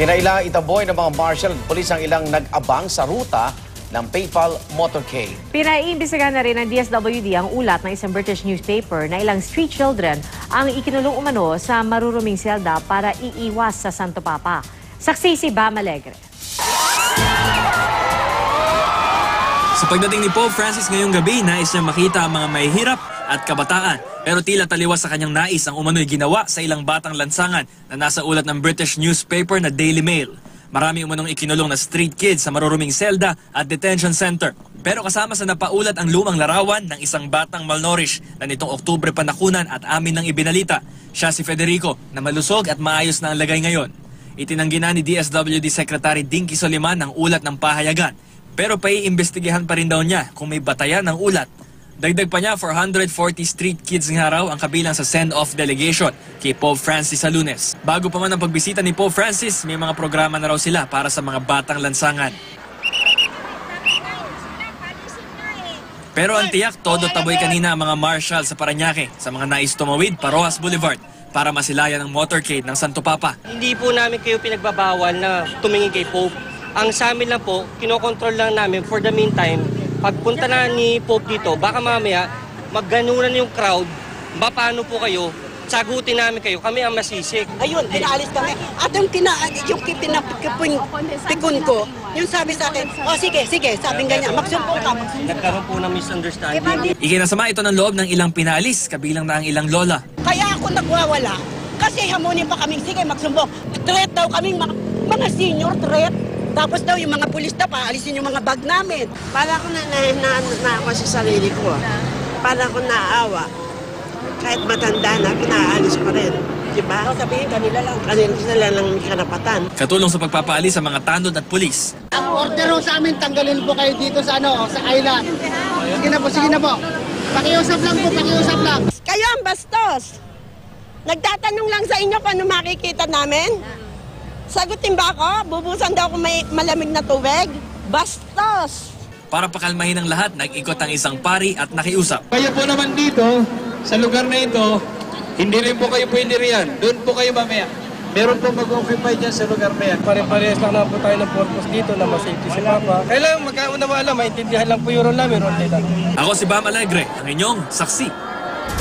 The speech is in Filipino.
Kinailangang itaboy ng mga marshal at pulis ang ilang nag-abang sa ruta ng PayPal motorcade. Pinaiimbestigahan na rin ng DSWD ang ulat ng isang British newspaper na ilang street children ang ikinulong umano sa maruruming selda para iiwas sa Santo Papa. Saksi si Bam Alegre. Sa pagdating ni Pope Francis ngayong gabi, nais niya makita ang mga mahihirap at kabataan. Pero tila taliwas sa kanyang nais ang umano'y ginawa sa ilang batang lansangan na nasa ulat ng British newspaper na Daily Mail. Marami umanong ikinulong na street kids sa maruruming selda at detention center. Pero kasama sa napaulat ang lumang larawan ng isang batang malnourished na nitong Oktubre pa nakunan at amin nang ibinalita. Siya si Federico na malusog at maayos na ang lagay ngayon. Itinanggi na ni DSWD Secretary Dinky Soliman ang ulat ng pahayagan. Pero paiimbestigahan pa rin daw niya kung may batayan ng ulat. Dagdag pa niya, 440 street kids nga raw ang kabilang sa send-off delegation kay Pope Francis sa Lunes. Bago pa man ang pagbisita ni Pope Francis, may mga programa na raw sila para sa mga batang lansangan. Pero ang tiyak, todo taboy kanina ang mga marshal sa Parañaque sa mga nais tumawid pa Rojas Boulevard para masilayan ang motorcade ng Santo Papa. Hindi po namin kayo pinagbabawal na tumingin kay Pope. Ang sa amin lang po, kinokontrol lang namin for the meantime. Pagpunta na ni Pope dito, baka mamaya magganunan yung crowd, paano po kayo, sagutin namin kayo, kami ang masisik. Ayun, pinaalis kami. At yung pinapikon ko, yung sabi sa akin, oh sige, sabi ganyan, magsumbong ka. Nagkaroon po ng misunderstanding. Ikinasama ito ng loob ng ilang pinalis, kabilang na ang ilang lola. Kaya ako nagwawala, kasi hamunin pa kaming, sige, magsumbong. Threat daw kaming mga senior threat. Tapos daw yung mga pulis na paalisin yung mga bag namin. Para ako na ako sa sarili ko. Para ako naawa. Kahit matanda na, pinaalis pa rin. Diba? Sabihin, kanila lang. Kanila lang may karapatan. Katulong sa pagpapaalis sa mga tanod at pulis. Ang order sa amin, tanggalin po kayo dito sa island. Sige na po. Pakiusap lang. Kayo ang bastos. Nagtatanong lang sa inyo kung ano makikita namin. Sagutin ba ako? Bubusan daw ako may malamig na tubig? Bastos! Para pakalmahin ang lahat, nag-ikot ang isang pari at nakiusap. Kayo po naman dito, sa lugar na ito, hindi rin po kayo pwede riyan. Doon po kayo mamaya. Meron po mag-occupy dyan sa lugar na yan. Pare-parehas lang na po tayo ng purpose dito na masafety si Papa. Kailangan magkaunawala, maintindihan lang po yung role namin. Ako si Bam Alegre, ang inyong saksi.